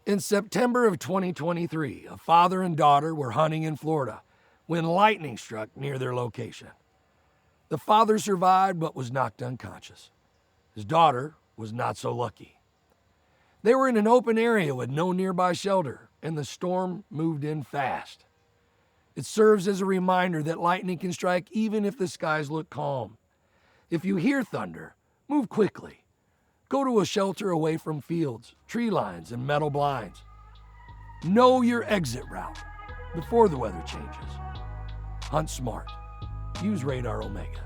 In September of 2023, a father and daughter were hunting in Florida when lightning struck near their location. The father survived but was knocked unconscious. His daughter was not so lucky. They were in an open area with no nearby shelter, and the storm moved in fast. It serves as a reminder that lightning can strike even if the skies look calm. If you hear thunder, move quickly. Go to a shelter away from fields, tree lines, and metal blinds. Know your exit route before the weather changes. Hunt smart. Use RadarOmega.